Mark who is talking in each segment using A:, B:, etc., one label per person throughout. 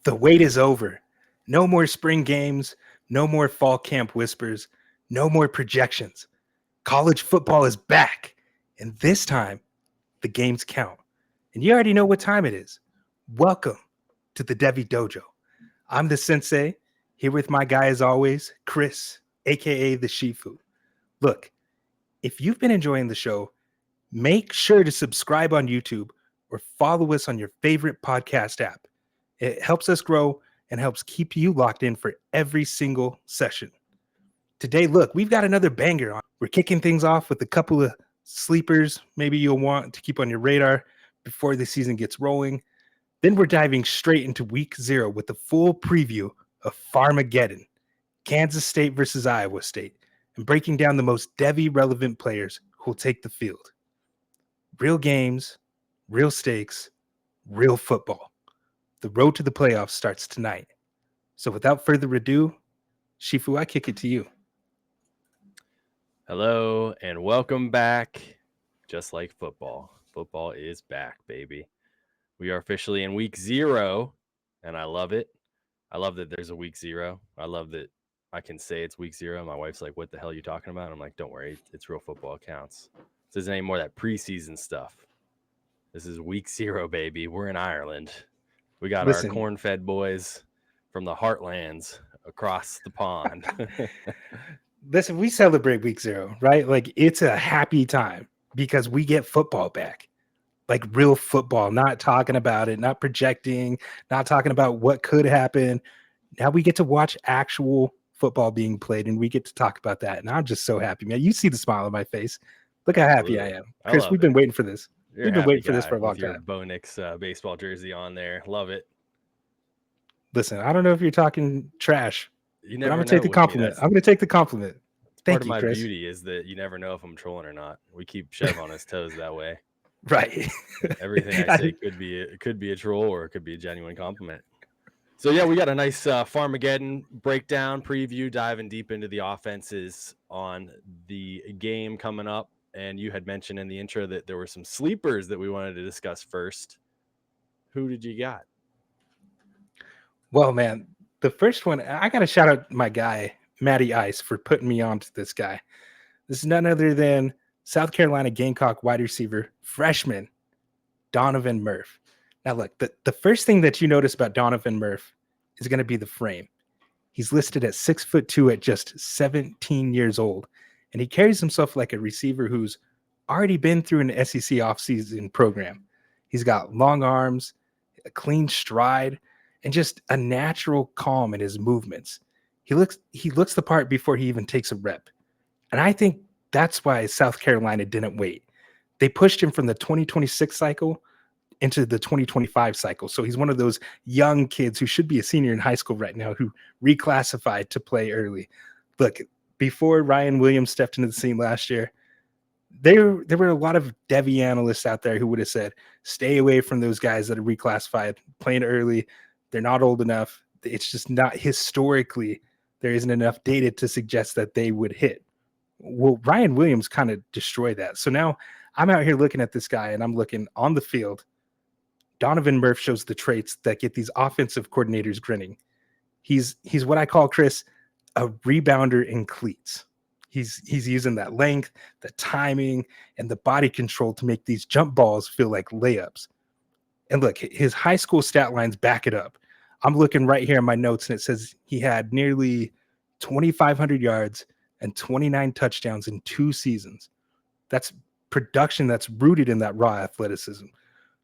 A: The wait is over. No more spring games, no more fall camp whispers, no more projections. College football is back, and this time, the games count. And you already know what time it is. Welcome to the Devy Dojo. I'm the Sensei, here with my guy as always, Chris, aka the Shifu. Look, if you've been enjoying the show, make sure to subscribe on YouTube or follow us on your favorite podcast app. It helps us grow and helps keep you locked in for every single session. Today, look, we've got another banger on. We're kicking things off with a couple of sleepers maybe you'll want to keep on your radar before the season gets rolling. Then we're diving straight into week 0 with the full preview of Farmageddon, Kansas State versus Iowa State, and breaking down the most Devy-relevant players who will take the field. Real games, real stakes, real football. The road to the playoffs starts tonight. So without further ado, Shifu, I kick it to you.
B: Hello and welcome back. Just like football. Football is back, baby. We are officially in week 0, and I love it. I love that there's a week 0. I love that I can say it's week 0. My wife's like, what the hell are you talking about? I'm like, don't worry. It's real football. It counts. This isn't any more of that preseason stuff. This is week 0, baby. We're in Ireland. We got our corn-fed boys from the heartlands across the pond.
A: Listen, we celebrate week 0, right? Like, it's a happy time because we get football back. Like real football, not talking about it, not projecting, not talking about what could happen. Now we get to watch actual football being played, and we get to talk about that. And I'm just so happy, man. You see the smile on my face. Look how happy I am. Chris, we've been waiting for this. We've been waiting for this for a long time.
B: Your Bo Nix baseball jersey on there. Love it.
A: Listen, I don't know if you're talking trash.
B: You never
A: I'm going to take the compliment. I'm going to take the compliment. Thank you, Chris.
B: Part of my beauty is that you never know if I'm trolling or not. We keep Chev on his toes that way.
A: Right.
B: Everything I say could be a troll or it could be a genuine compliment. So yeah, we got a nice Farmageddon breakdown preview, diving deep into the offenses on the game coming up. And you had mentioned in the intro that there were some sleepers that we wanted to discuss first. Who did you got?
A: Well, man, the first one, I got to shout out my guy, Matty Ice, for putting me on to this guy. This is none other than South Carolina Gamecock wide receiver, freshman, Donovan Murph. Now, look, the first thing that you notice about Donovan Murph is going to be the frame. He's listed at 6'2" at just 17 years old, and he carries himself like a receiver who's already been through an SEC offseason program. He's got long arms, a clean stride, and just a natural calm in his movements. He looks the part before he even takes a rep. And I think that's why South Carolina didn't wait. They pushed him from the 2026 cycle into the 2025 cycle. So he's one of those young kids who should be a senior in high school right now who reclassified to play early. Look, before Ryan Williams stepped into the scene last year, there were a lot of Devy analysts out there who would have said, stay away from those guys that are reclassified, playing early. They're not old enough. It's just not historically, there isn't enough data to suggest that they would hit. Well, Ryan Williams kind of destroyed that. So now I'm out here looking at this guy and I'm looking on the field. Donovan Murph shows the traits that get these offensive coordinators grinning. He's what I call, Chris, a rebounder in cleats. He's using that length, the timing, and the body control to make these jump balls feel like layups. And look, his high school stat lines back it up. I'm looking right here in my notes, and it says he had nearly 2,500 yards and 29 touchdowns in 2 seasons. That's production that's rooted in that raw athleticism.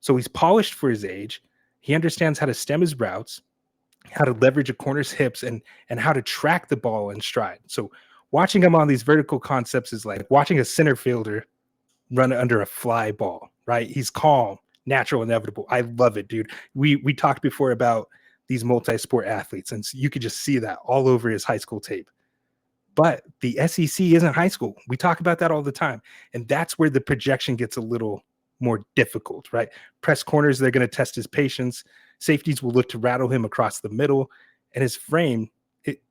A: So he's polished for his age. He understands how to stem his routes, how to leverage a corner's hips, and how to track the ball in stride. So watching him on these vertical concepts is like watching a center fielder run under a fly ball, right? He's calm, natural, inevitable. I love it, dude. We talked before about these multi-sport athletes, and so you could just see that all over his high school tape. But the SEC isn't high school. We talk about that all the time. And that's where the projection gets a little more difficult, right? Press corners, they're going to test his patience. Safeties will look to rattle him across the middle. And his frame, it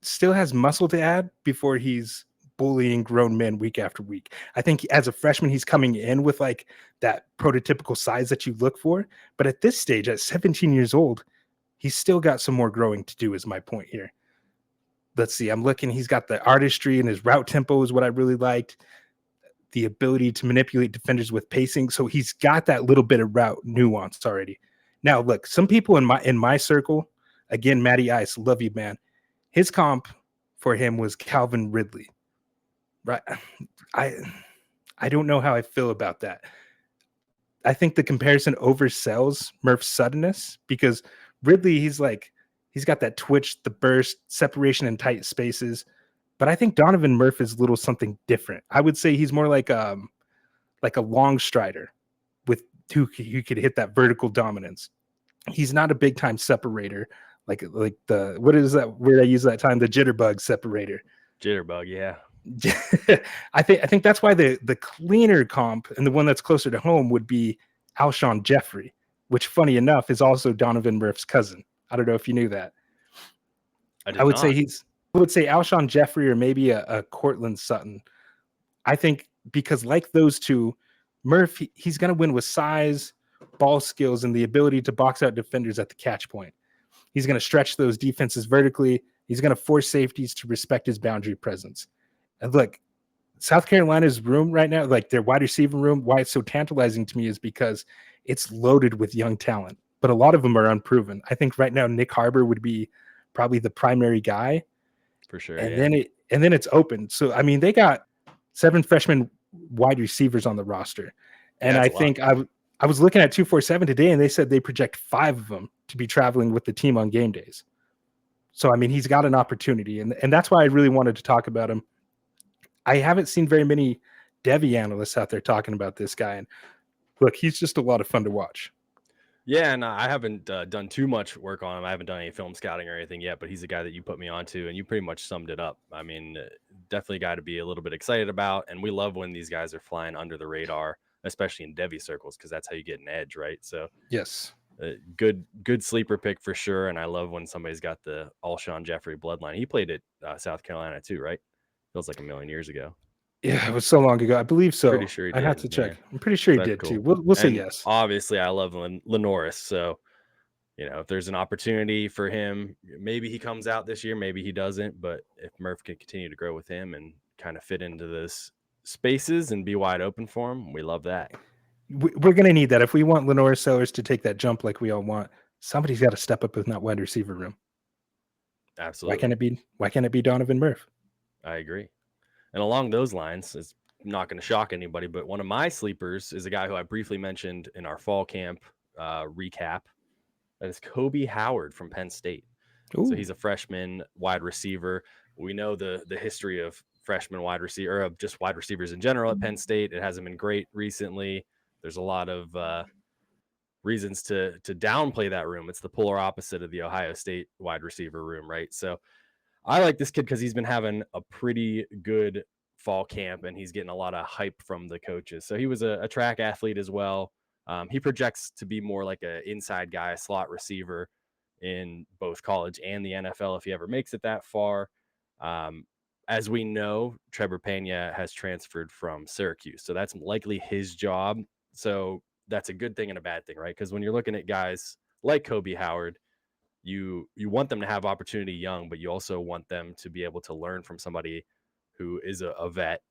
A: still has muscle to add before he's bullying grown men week after week. I think as a freshman, he's coming in with like that prototypical size that you look for. But at this stage, at 17 years old, he's still got some more growing to do is my point here. Let's see. I'm looking. He's got the artistry and his route tempo is what I really liked. The ability to manipulate defenders with pacing. So he's got that little bit of route nuance already. Now, look, some people in my circle, again, Matty Ice, love you, man. His comp for him was Calvin Ridley. Right. I don't know how I feel about that. I think the comparison oversells Murph's suddenness because Ridley, he's got that twitch, the burst, separation in tight spaces. But I think Donovan Murph is a little something different. I would say he's more like a long strider with who could hit that vertical dominance. He's not a big time separator like the what is that word I use that time? The jitterbug separator.
B: Jitterbug, yeah.
A: I think that's why the cleaner comp and the one that's closer to home would be Alshon Jeffrey, which funny enough is also Donovan Murph's cousin. I don't know if you knew that. I would say Alshon Jeffrey or maybe a Cortland Sutton. I think because like those two, Murph, he's going to win with size, ball skills, and the ability to box out defenders at the catch point. He's going to stretch those defenses vertically. He's going to force safeties to respect his boundary presence. And look, South Carolina's room right now, like their wide receiver room, why it's so tantalizing to me is because it's loaded with young talent, but a lot of them are unproven. I think right now Nick Harbor would be probably the primary guy.
B: For sure.
A: And then it's open. So I mean, they got 7 freshman wide receivers on the roster. And I think I was looking at 247 today and they said they project 5 of them to be traveling with the team on game days. So I mean, he's got an opportunity, and that's why I really wanted to talk about him. I haven't seen very many Devy analysts out there talking about this guy. And look, he's just a lot of fun to watch.
B: Yeah, and I haven't done too much work on him. I haven't done any film scouting or anything yet, but he's a guy that you put me onto, and you pretty much summed it up. I mean, definitely a guy to be a little bit excited about, and we love when these guys are flying under the radar, especially in Devy circles, because that's how you get an edge, right? So
A: yes,
B: good sleeper pick for sure, and I love when somebody's got the Alshon Jeffrey bloodline. He played at South Carolina too, right? Feels like a million years ago.
A: Yeah, it was so long ago. I believe so.
B: Pretty sure he did.
A: I'd have to check. Yeah. I'm pretty sure he did too. We'll say yes.
B: Obviously, I love Lenoris. So, if there's an opportunity for him, maybe he comes out this year, maybe he doesn't. But if Murph can continue to grow with him and kind of fit into those spaces and be wide open for him, we love that.
A: We're going to need that. If we want Lenoris Sellers to take that jump like we all want, somebody's got to step up in that wide receiver room.
B: Absolutely.
A: Why can't it be Donovan Murph?
B: I agree. And along those lines, it's not going to shock anybody, but one of my sleepers is a guy who I briefly mentioned in our fall camp recap. That is Koby Howard from Penn State. Ooh. So he's a freshman wide receiver. We know the history of freshman wide receiver, or of just wide receivers in general at Penn State. It hasn't been great recently. There's a lot of reasons to downplay that room. It's the polar opposite of the Ohio State wide receiver room, right? So I like this kid because he's been having a pretty good fall camp and he's getting a lot of hype from the coaches. So he was a track athlete as well. He projects to be more like an inside guy, a slot receiver in both college and the NFL if he ever makes it that far. As we know, Trevor Pena has transferred from Syracuse. So that's likely his job. So that's a good thing and a bad thing, right? Because when you're looking at guys like Koby Howard, you want them to have opportunity young, but you also want them to be able to learn from somebody who is a vet.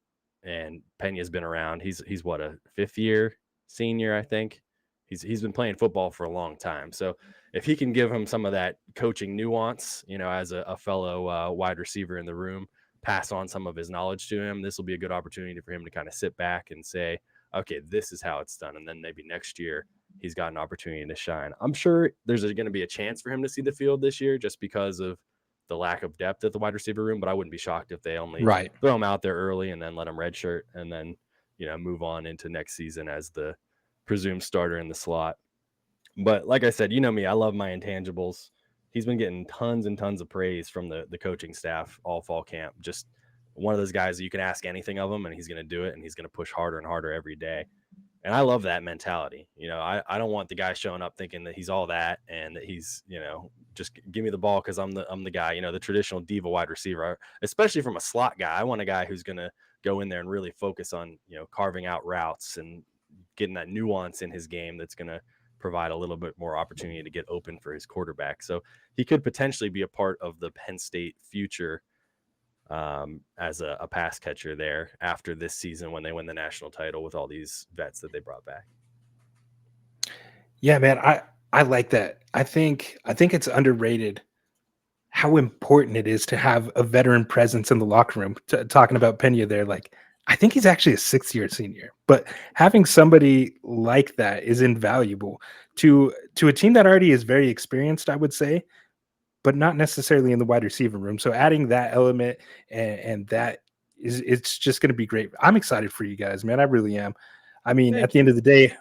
B: And Pena's been around. He's what, a 5th-year senior, I think. He's been playing football for a long time. So if he can give him some of that coaching nuance, as a fellow wide receiver in the room, pass on some of his knowledge to him, this will be a good opportunity for him to kind of sit back and say, okay, this is how it's done. And then maybe next year he's got an opportunity to shine. I'm sure there's going to be a chance for him to see the field this year just because of the lack of depth at the wide receiver room, but I wouldn't be shocked if they only throw him out there early and then let him redshirt and then, move on into next season as the presumed starter in the slot. But like I said, me, I love my intangibles. He's been getting tons and tons of praise from the coaching staff all fall camp. Just one of those guys that you can ask anything of him and he's going to do it and he's going to push harder and harder every day. And I love that mentality. I don't want the guy showing up thinking that he's all that and that he's, just give me the ball because I'm the guy, the traditional diva wide receiver, especially from a slot guy. I want a guy who's going to go in there and really focus on, carving out routes and getting that nuance in his game that's going to provide a little bit more opportunity to get open for his quarterback. So he could potentially be a part of the Penn State future as a pass catcher there after this season when they win the national title with all these vets that they brought back.
A: Yeah, man, I like that. I think it's underrated how important it is to have a veteran presence in the locker room. Talking about Pena there, like I think he's actually a 6th-year senior, but having somebody like that is invaluable to a team that already is very experienced, I would say, but not necessarily in the wide receiver room. So adding that element and that it's just going to be great. I'm excited for you guys, man. I really am. I mean, at the end of the day,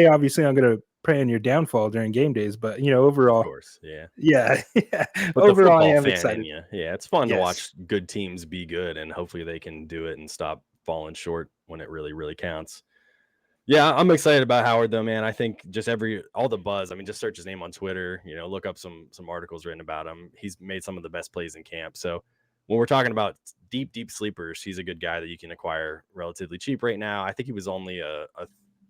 A: obviously I'm going to pray on your downfall during game days, but
B: Of
A: overall,
B: course, yeah.
A: yeah,
B: But the
A: overall, I
B: football
A: am
B: fan
A: excited.
B: in you, yeah, it's fun to
A: Yes.
B: watch good teams be good, and hopefully they can do it and stop falling short when it really, really counts. Yeah, I'm excited about Howard though, man. I think just all the buzz. I mean, just search his name on Twitter. Look up some articles written about him. He's made some of the best plays in camp. So when we're talking about deep sleepers, he's a good guy that you can acquire relatively cheap right now. I think he was only a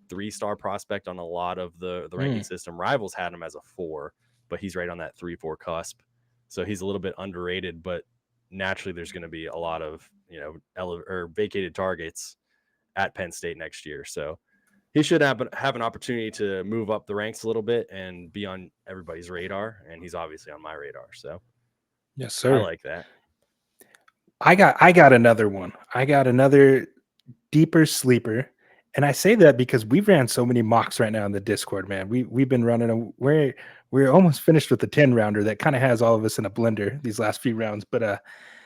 B: 3-star prospect on a lot of the ranking system. Rivals had him as a 4, but he's right on that 3-4 cusp. So he's a little bit underrated, but naturally there's going to be a lot of vacated targets at Penn State next year. So he should have an opportunity to move up the ranks a little bit and be on everybody's radar. And he's obviously on my radar. So
A: Yes,
B: I
A: sir.
B: like that.
A: I got another one. I got another deeper sleeper. And I say that because we ran so many mocks right now in the Discord, man. We've been running we're almost finished with the 10 rounder that kind of has all of us in a blender these last few rounds. But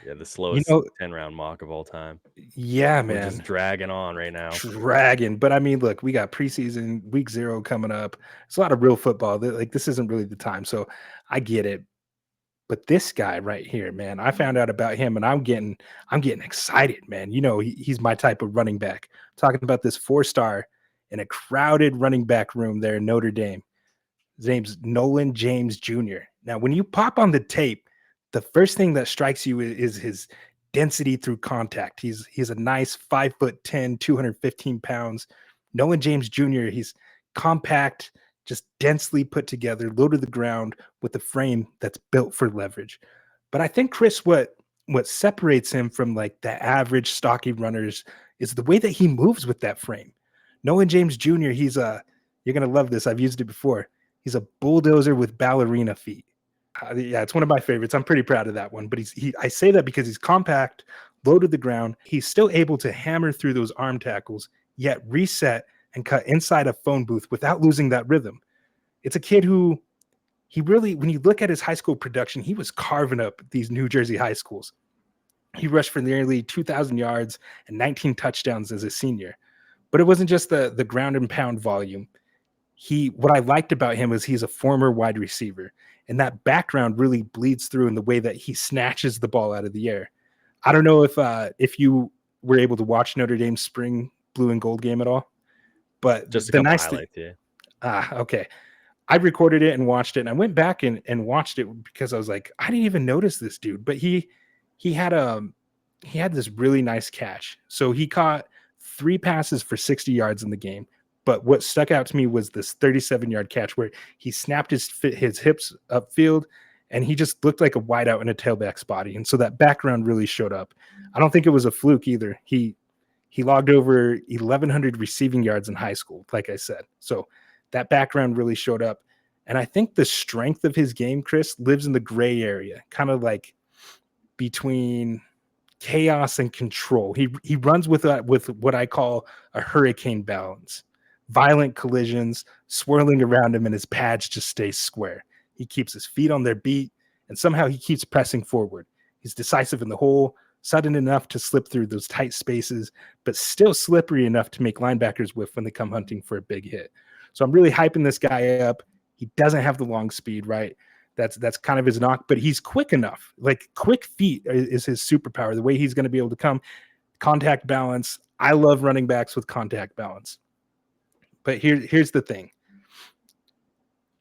B: yeah, the slowest 10-round mock of all time.
A: Yeah,
B: We're
A: man.
B: just dragging on right now.
A: Dragging. But I mean, look, we got preseason week 0 coming up. It's a lot of real football. Like this isn't really the time. So I get it. But this guy right here, man, I found out about him and I'm getting excited, man. He's my type of running back. I'm talking about this 4-star in a crowded running back room there in Notre Dame. His name's Nolan James Jr. Now, when you pop on the tape, the first thing that strikes you is his density through contact. He's a nice 5'10", 215 pounds. Nolan James Jr., he's compact, just densely put together, low to the ground with a frame that's built for leverage. But I think, Chris, what separates him from like the average stocky runners is the way that he moves with that frame. Nolan James Jr., you're going to love this. I've used it before. He's a bulldozer with ballerina feet. Yeah, it's one of my favorites. I'm pretty proud of that one. But I say that because he's compact, low to the ground. He's still able to hammer through those arm tackles, yet reset and cut inside a phone booth without losing that rhythm. It's a kid who when you look at his high school production, he was carving up these New Jersey high schools. He rushed for nearly 2,000 yards and 19 touchdowns as a senior. But it wasn't just the ground and pound volume. What I liked about him is he's a former wide receiver, and that background really bleeds through in the way that he snatches the ball out of the air. I don't know if you were able to watch Notre Dame's spring blue and gold game at all, but
B: just a couple highlights, yeah.
A: Okay. I recorded it and watched it, and I went back and watched it because I was like, I didn't even notice this dude, but he had this really nice catch. So he caught 3 passes for 60 yards in the game. But what stuck out to me was this 37-yard catch where he snapped his hips upfield, and he just looked like a wideout in a tailback's body. And so that background really showed up. I don't think it was a fluke either. He logged over 1,100 receiving yards in high school, like I said. So that background really showed up. And I think the strength of his game, Chris, lives in the gray area, kind of like between chaos and control. He runs with what I call a hurricane balance. Violent collisions swirling around him, and his pads just stay square. He keeps his feet on their beat, and somehow he keeps pressing forward. He's decisive in the hole, sudden enough to slip through those tight spaces, but still slippery enough to make linebackers whiff when they come hunting for a big hit. So I'm really hyping this guy up. He doesn't have the long speed, right? That's kind of his knock, but he's quick enough. Like quick feet is his superpower. The way he's going to be able to come, contact balance. I love running backs with contact balance. But here's the thing.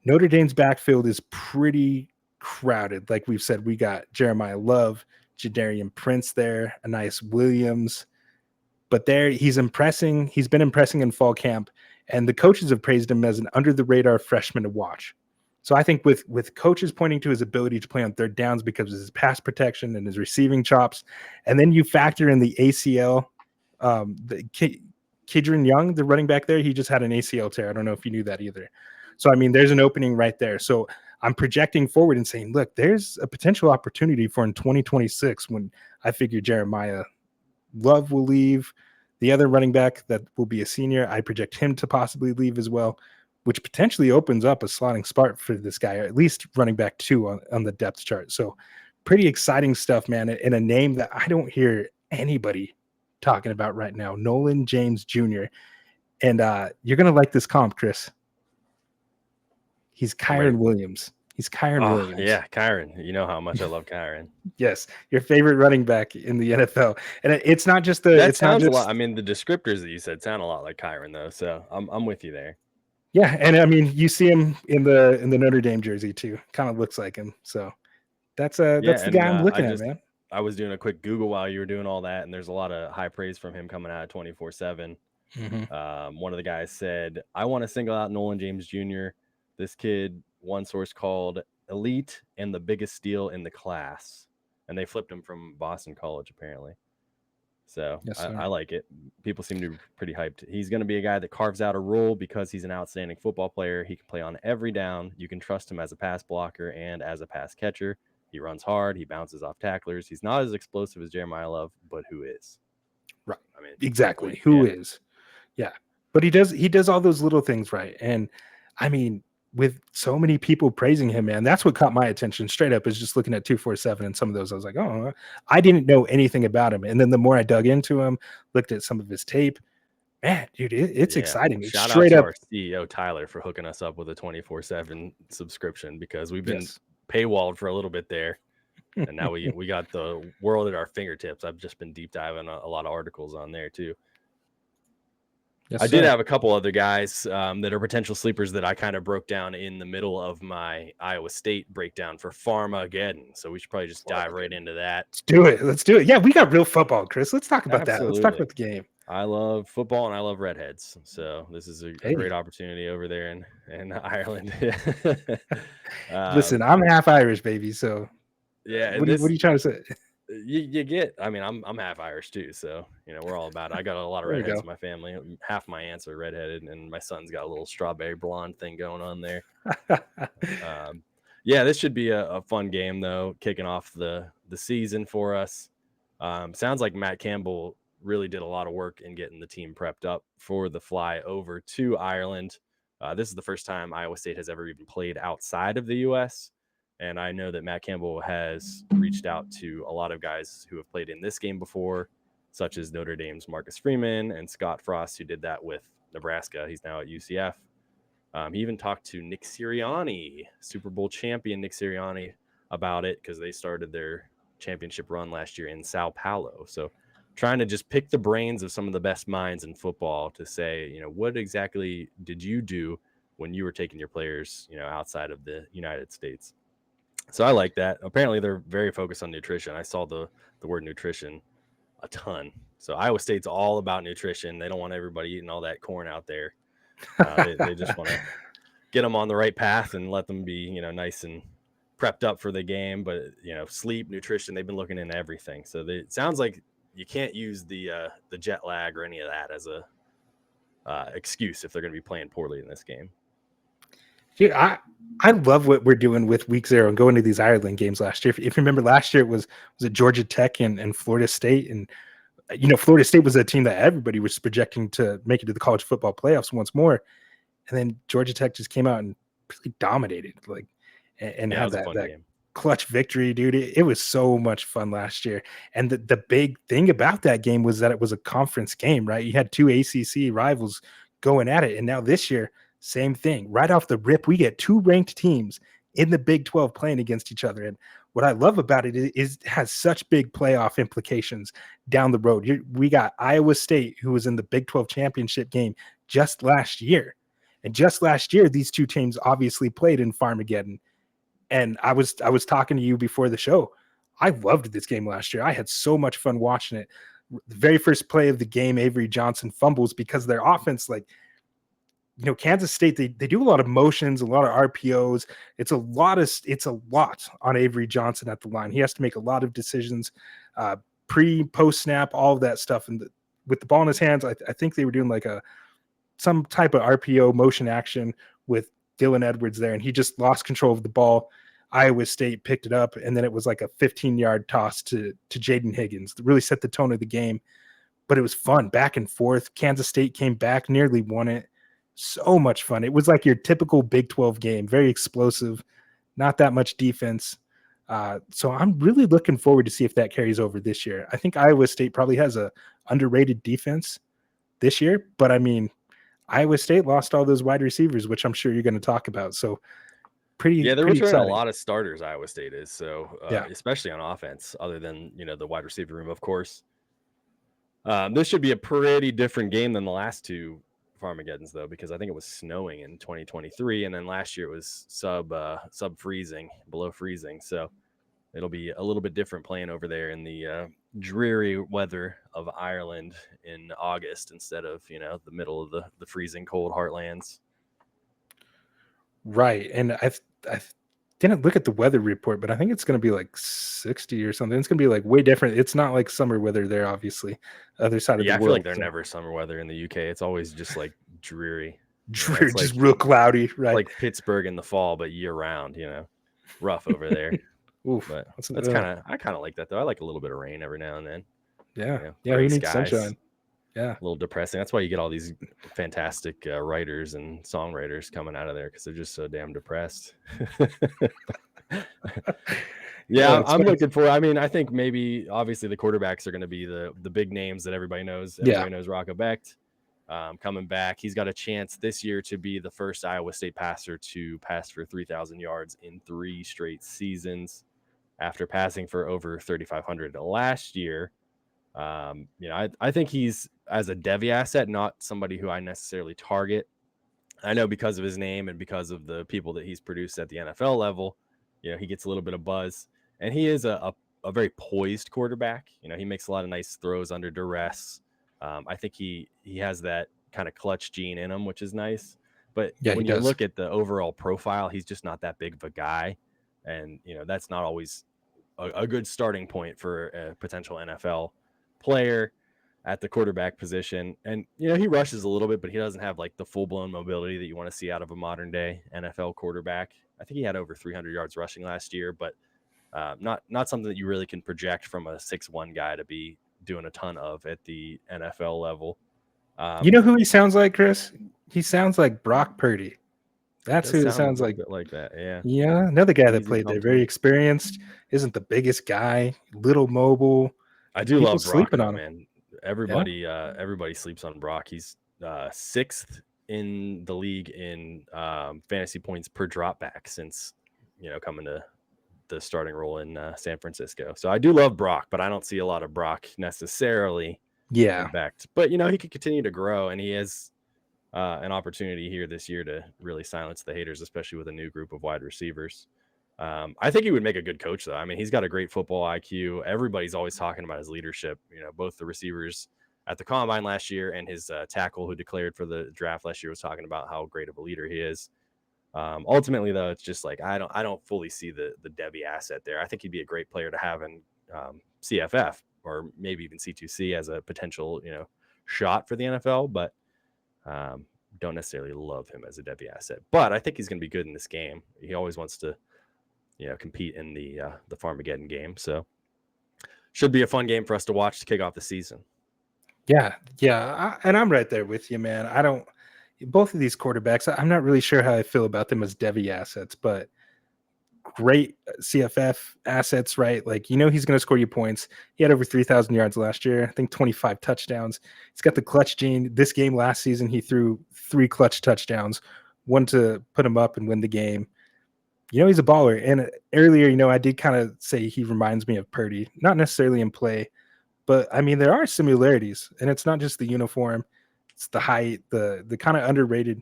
A: Notre Dame's backfield is pretty crowded. Like we've said, we got Jeremiah Love, Jadarian Prince there, Anais Williams. But there, he's impressing. He's been impressing in fall camp, and the coaches have praised him as an under the radar freshman to watch. So I think with coaches pointing to his ability to play on third downs because of his pass protection and his receiving chops, and then you factor in the ACL, Kidron Young, the running back there, he just had an ACL tear. I don't know if you knew that either. So I mean, there's an opening right there. So I'm projecting forward and saying, look, there's a potential opportunity for in 2026 when I figure Jeremiah Love will leave. The other running back that will be a senior, I project him to possibly leave as well, which potentially opens up a slotting spot for this guy, or at least running back 2 on the depth chart. So pretty exciting stuff, man. And a name that I don't hear anybody talking about right now, Nolan James Jr. And you're going to like this comp, Chris. He's Kyron Williams. He's Kyron Williams.
B: Yeah, Kyron. You know how much I love Kyron.
A: Yes, your favorite running back in the NFL. And it's not just the.
B: That
A: it's
B: sounds
A: not just,
B: a lot. I mean, the descriptors that you said sound a lot like Kyron, though. So I'm with you there.
A: Yeah, and I mean, you see him in the Notre Dame jersey too. Kind of looks like him. So that's the guy I'm looking at, man.
B: I was doing a quick Google while you were doing all that, and there's a lot of high praise from him coming out of 24/7. One of the guys said, "I want to single out Nolan James Jr. This kid." One source called elite and the biggest steal in the class, and they flipped him from Boston College apparently. So yes, I like it. People seem to be pretty hyped. He's going to be a guy that carves out a role because he's an outstanding football player. He can play on every down. You can trust him as a pass blocker and as a pass catcher. He runs hard. He bounces off tacklers. He's not as explosive as Jeremiah Love, but who is?
A: Right. I mean, exactly. Who is? Yeah. But he does all those little things right. And I mean, with so many people praising him, man, that's what caught my attention straight up, is just looking at 247 and some of those. I was like, oh, I didn't know anything about him. And then the more I dug into him, looked at some of his tape, man, dude, it's exciting.
B: Shout
A: straight
B: out to
A: up
B: our CEO, Tyler, for hooking us up with a 24/7 subscription, because we've been paywalled for a little bit there. And now we got the world at our fingertips. I've just been deep diving a lot of articles on there too. Yes, I did have a couple other guys that are potential sleepers that I kind of broke down in the middle of my Iowa State breakdown for Farmageddon. So we should probably just dive right into that.
A: Let's do it. Yeah, we got real football, Chris. Let's talk about that. Let's talk about the game.
B: I love football and I love redheads. So this is a great opportunity over there in Ireland.
A: Listen, I'm half Irish, baby. So
B: yeah.
A: What are you trying to say?
B: You get, I mean, I'm half Irish too, so we're all about it. I got a lot of redheads in my family. Half my aunts are redheaded, and my son's got a little strawberry blonde thing going on there. This should be a fun game though, kicking off the season for us. Sounds like Matt Campbell really did a lot of work in getting the team prepped up for the fly over to Ireland. This is the first time Iowa State has ever even played outside of the U.S., and I know that Matt Campbell has reached out to a lot of guys who have played in this game before, such as Notre Dame's Marcus Freeman and Scott Frost, who did that with Nebraska. He's now at UCF. He even talked to Nick Sirianni, Super Bowl champion Nick Sirianni, about it, because they started their championship run last year in Sao Paulo. So trying to just pick the brains of some of the best minds in football to say, what exactly did you do when you were taking your players, outside of the United States? So I like that. Apparently they're very focused on nutrition. I saw the word nutrition a ton. So Iowa State's all about nutrition. They don't want everybody eating all that corn out there. They just want to get them on the right path and let them be, nice and prepped up for the game. But, sleep, nutrition, they've been looking into everything. So it sounds like you can't use the jet lag or any of that as a excuse if they're going to be playing poorly in this game.
A: Dude, I love what we're doing with week 0 and going to these Ireland games last year. If you remember last year, was it Georgia Tech and Florida State? And, Florida State was a team that everybody was projecting to make it to the college football playoffs once more. And then Georgia Tech just came out and really dominated, and had that clutch victory, dude. It was so much fun last year. And the big thing about that game was that it was a conference game, right? You had 2 ACC rivals going at it. And now this year, same thing. Right off the rip, we get 2 ranked teams in the Big 12 playing against each other. And what I love about it is it has such big playoff implications down the road. We got Iowa State, who was in the Big 12 championship game just last year. And just last year, these 2 teams obviously played in Farmageddon. And I was talking to you before the show. I loved this game last year. I had so much fun watching it. The very first play of the game, Avery Johnson fumbles because their offense, like, Kansas State, they do a lot of motions, a lot of RPOs. It's a lot on Avery Johnson at the line. He has to make a lot of decisions, post snap, all of that stuff. And with the ball in his hands, I think they were doing like some type of RPO motion action with Dylan Edwards there, and he just lost control of the ball. Iowa State picked it up, and then it was like a 15-yard toss to Jaden Higgins to really set the tone of the game. But it was fun, back and forth. Kansas State came back, nearly won it. So much fun. It was like your typical Big 12 game, very explosive, not that much defense. So I'm really looking forward to see if that carries over this year. I think Iowa State probably has a underrated defense this year, but I mean, Iowa State lost all those wide receivers, which I'm sure you're going to talk about. So
B: they're
A: pretty
B: returning
A: exciting.
B: a lot of starters. Iowa State is especially on offense, other than the wide receiver room, of course. This should be a pretty different game than the last two Farmageddons, though, because I think it was snowing in 2023, and then last year it was sub freezing, below freezing. So it'll be a little bit different playing over there in the dreary weather of Ireland in August instead of the middle of the freezing cold heartlands.
A: Right, and I didn't look at the weather report, but I think it's going to be like 60 or something. It's going to be like way different. It's not like summer weather there, obviously. Other side of the world.
B: I feel like they're never summer weather in the UK. It's always just like dreary.
A: Dreary, just real cloudy, right?
B: Like Pittsburgh in the fall, but year round. Rough over there.
A: Oof,
B: but that's I kind of like that though. I like a little bit of rain every now and then.
A: Yeah, you need sunshine. Yeah,
B: a little depressing. That's why you get all these fantastic writers and songwriters coming out of there, because they're just so damn depressed. I'm looking for. I mean, I think maybe obviously the quarterbacks are going to be the big names that everybody knows. Everybody knows Rocco Becht coming back. He's got a chance this year to be the first Iowa State passer to pass for 3,000 yards in 3 straight seasons, after passing for over 3,500 last year. I think he's, as a Devy asset, not somebody who I necessarily target. I know because of his name and because of the people that he's produced at the NFL level, he gets a little bit of buzz, and he is a very poised quarterback. He makes a lot of nice throws under duress. I think he has that kind of clutch gene in him, which is nice. But when you look at the overall profile, he's just not that big of a guy. And, that's not always a good starting point for a potential NFL player at the quarterback position. And he rushes a little bit, but he doesn't have like the full-blown mobility that you want to see out of a modern day NFL quarterback. I think he had over 300 yards rushing last year, but not something that you really can project from a 6'1" guy to be doing a ton of at the NFL level.
A: You know who he sounds like, Chris? He sounds like Brock Purdy. That's who it sounds like.
B: A bit like that, yeah.
A: Yeah, another guy that played there, very experienced, isn't the biggest guy, little mobile.
B: I do love Brock, though, man. Everybody sleeps on Brock. He's 6th in the league in fantasy points per drop back since coming to the starting role in San Francisco. So I do love Brock, but I don't see a lot of Brock necessarily.
A: Yeah,
B: Becht. But he could continue to grow, and he has an opportunity here this year to really silence the haters, especially with a new group of wide receivers. I think he would make a good coach, though. I mean, he's got a great football IQ. Everybody's always talking about his leadership. Both the receivers at the combine last year and his tackle who declared for the draft last year was talking about how great of a leader he is. Ultimately, though, it's just like I don't fully see the Devy asset there. I think he'd be a great player to have in CFF or maybe even C2C as a potential shot for the NFL, but don't necessarily love him as a Devy asset. But I think he's going to be good in this game. He always wants to compete in the Farmageddon game. So should be a fun game for us to watch to kick off the season.
A: Yeah. And I'm right there with you, man. Both of these quarterbacks, I'm not really sure how I feel about them as Devy assets, but great CFF assets, right? Like, he's going to score you points. He had over 3,000 yards last year. I think 25 touchdowns. He's got the clutch gene. This game last season, he threw 3 clutch touchdowns, one to put him up and win the game. He's a baller. And earlier, I did kind of say he reminds me of Purdy, not necessarily in play, but I mean, there are similarities, and it's not just the uniform. It's the height, the kind of underrated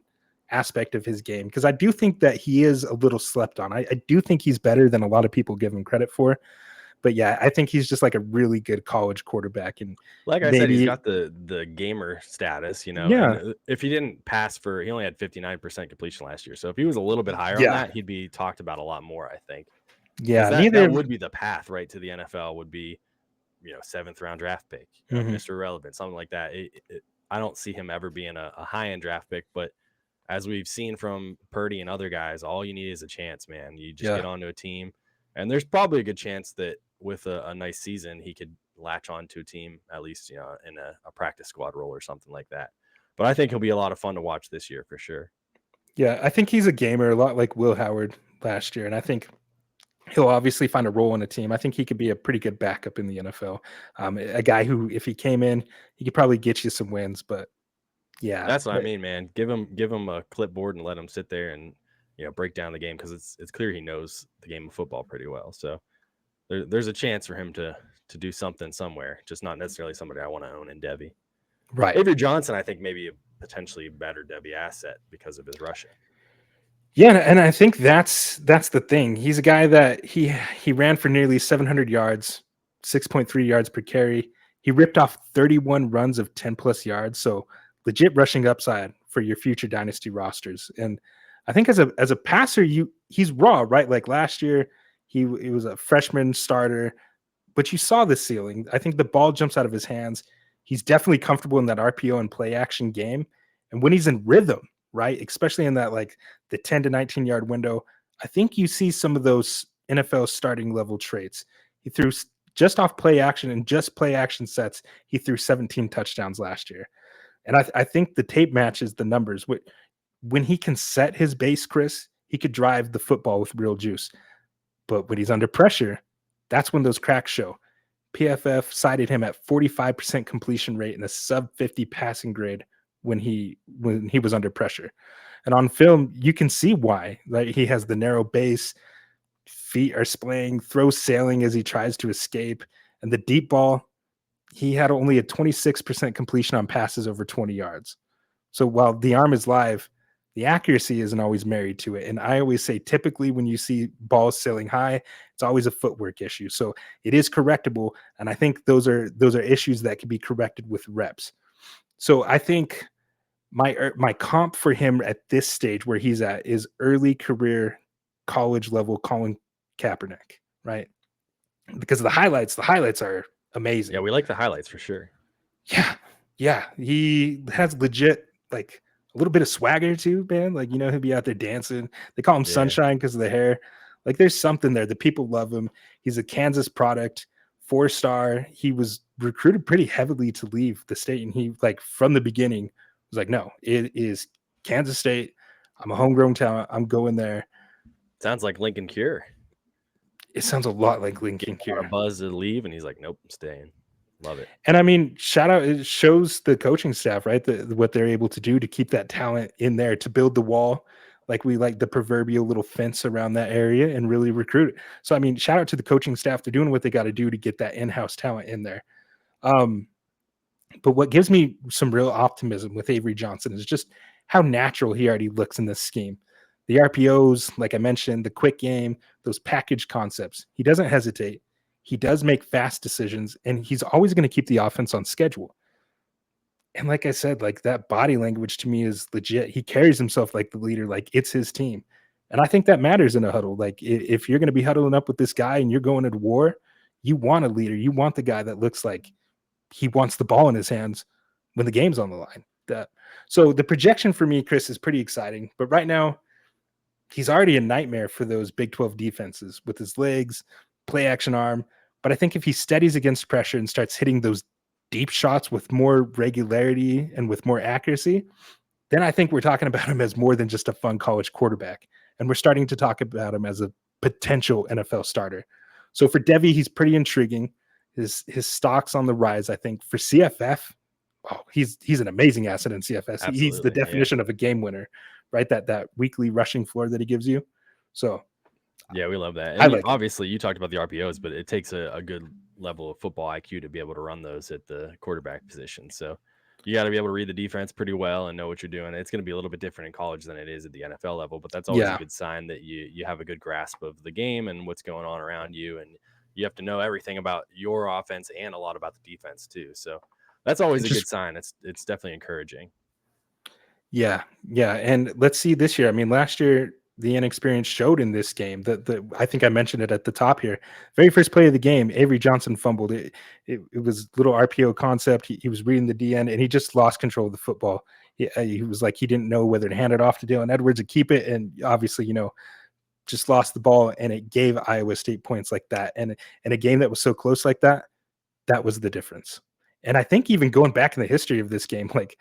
A: aspect of his game, because I do think that he is a little slept on. I do think he's better than a lot of people give him credit for, But yeah, I think he's just like a really good college quarterback. And
B: Like I said, he's got the gamer status, you know,
A: yeah,
B: and if he didn't pass for, he only had 59% completion last year. So if he was a little bit higher on
A: yeah,
B: that, he'd be talked about a lot more, I think. Because
A: yeah.
B: that
A: Neither.
B: would be the path right to the NFL would be, you know, 7th round draft pick,
A: Mhm.
B: Mr. Relevant, something like that. I don't see him ever being a high end draft pick, but as we've seen from Purdy and other guys, all you need is a chance, man. You just
A: Yeah.
B: get onto a team, and there's probably a good chance that with a nice season, he could latch on to a team, at least, you know, in a practice squad role or something like that. But I think he'll be a lot of fun to watch this year for sure.
A: Yeah, I think he's a gamer a lot like Will Howard last year, and I think he'll obviously find a role in a team. I think he could be a pretty good backup in the NFL. A guy who, if he came in, he could probably get you some wins. But yeah,
B: That's what I mean, man. Give him a clipboard and let him sit there and, you know, break down the game, because it's clear he knows the game of football pretty well. So there's a chance for him to do something somewhere, just not necessarily somebody I want to own in Devy.
A: right.
B: Avery Johnson, I think, maybe a potentially better Devy asset because of his rushing.
A: Yeah, and I think that's the thing. He's a guy that he ran for nearly 700 yards, 6.3 yards per carry. He ripped off 31 runs of 10 plus yards, so legit rushing upside for your future dynasty rosters. And I think as a passer, he's raw, right? Like last year, he was a freshman starter, but you saw the ceiling. I think the ball jumps out of his hands. He's definitely comfortable in that RPO and play action game. And when he's in rhythm, right, especially in that like the 10 to 19 yard window, I think you see some of those NFL starting level traits. He threw just off play action and just play action sets. He threw 17 touchdowns last year. And I think the tape matches the numbers. When he can set his base, Chris, he could drive the football with real juice. But when he's under pressure, that's when those cracks show. PFF cited him at 45% completion rate and a sub 50 passing grade when he was under pressure. And on film, you can see why. Like he has the narrow base, feet are splaying, throws sailing as he tries to escape, and the deep ball, he had only a 26% completion on passes over 20 yards. So while the arm is live, the accuracy isn't always married to it. And I always say typically when you see balls sailing high, it's always a footwork issue. So it is correctable. And I think those are issues that can be corrected with reps. So I think my comp for him at this stage where he's at is early career college level Colin Kaepernick, right? Because the highlights are amazing.
B: Yeah, we like the highlights for sure.
A: Yeah. Yeah. He has legit like a little bit of swagger too, man. Like, you know, he'll be out there dancing. They call him Sunshine because of the hair. Like there's something there. The people love him. He's a Kansas product, 4-star. He was recruited pretty heavily to leave the state. And he like from the beginning was like, no, it is Kansas State. I'm a homegrown talent. I'm going there.
B: Sounds like Lincoln Cure.
A: It sounds a lot like Lincoln Cure.
B: Buzz to leave, and he's like, nope, I'm staying. Love it.
A: And I mean, shout out, it shows the coaching staff, right? What they're able to do to keep that talent in there, to build the wall, like we like the proverbial little fence around that area and really recruit it. So, I mean, shout out to the coaching staff. They're doing what they got to do to get that in-house talent in there. But what gives me some real optimism with Avery Johnson is just how natural he already looks in this scheme. The RPOs, like I mentioned, the quick game, those package concepts. He doesn't hesitate. He does make fast decisions, and he's always going to keep the offense on schedule. And like I said, like that body language to me is legit. He carries himself like the leader, like it's his team. And I think that matters in a huddle. Like if you're going to be huddling up with this guy and you're going into war, you want a leader. You want the guy that looks like he wants the ball in his hands when the game's on the line. So the projection for me, Chris, is pretty exciting. But right now, he's already a nightmare for those Big 12 defenses with his legs, play action arm. But I think if he steadies against pressure and starts hitting those deep shots with more regularity and with more accuracy, then I think we're talking about him as more than just a fun college quarterback. And we're starting to talk about him as a potential NFL starter. So for Devy, he's pretty intriguing. His stock's on the rise, I think. For CFF, he's an amazing asset in CFS.
B: Absolutely,
A: he's the definition of a game winner, right? That weekly rushing floor that he gives you. So
B: yeah, we love that. And obviously, you talked about the RPOs, but it takes a good level of football IQ to be able to run those at the quarterback position. So you got to be able to read the defense pretty well and know what you're doing. It's going to be a little bit different in college than it is at the NFL level, but that's always a good sign that you have a good grasp of the game and what's going on around you, and you have to know everything about your offense and a lot about the defense too. So that's always a good sign. It's definitely encouraging.
A: Yeah. And let's see this year. I mean, last year the inexperience showed in this game. I think I mentioned it at the top here. Very first play of the game, Avery Johnson fumbled. It was little RPO concept. He was reading the DN and he just lost control of the football. He was like he didn't know whether to hand it off to Dylan Edwards or keep it, and obviously, just lost the ball, and it gave Iowa State points like that. And in a game that was so close like that, that was the difference. And I think even going back in the history of this game, like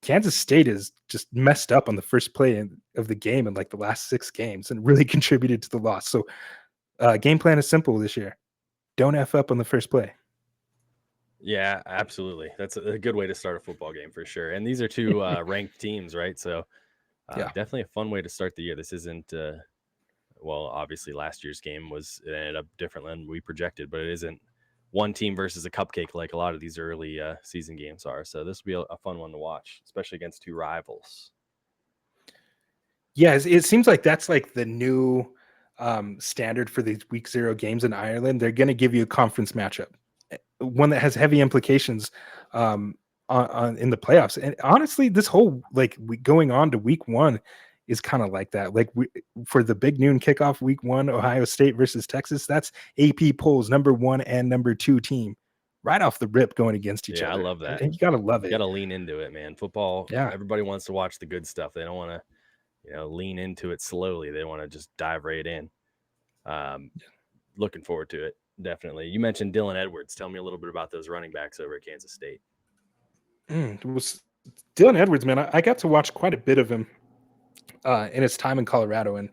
A: Kansas State is just messed up on the first play of the game in like the last 6 games and really contributed to the loss. So game plan is simple this year. Don't F up on the first play.
B: Yeah, absolutely. That's a good way to start a football game for sure. And these are 2 ranked teams, right? So definitely a fun way to start the year. This isn't, well, obviously last year's game it ended up different than we projected, but it isn't one team versus a cupcake like a lot of these early season games are. So this will be a fun one to watch, especially against 2 rivals.
A: Yeah, it seems like that's like the new standard for these week 0 games in Ireland. They're going to give you a conference matchup, one that has heavy implications on in the playoffs. And honestly, this whole going on to week 1 is kind of like that. Like for the big noon kickoff week 1, Ohio State versus Texas, that's AP polls number 1 and number 2 team right off the rip going against each other.
B: I love that.
A: And you gotta love it.
B: You gotta lean into it, man. Football.
A: Yeah,
B: everybody wants to watch the good stuff. They don't want to, lean into it slowly. They want to just dive right in. Looking forward to it. Definitely. You mentioned Dylan Edwards. Tell me a little bit about those running backs over at Kansas State.
A: Was Dylan Edwards, man. I got to watch quite a bit of him in his time in Colorado, and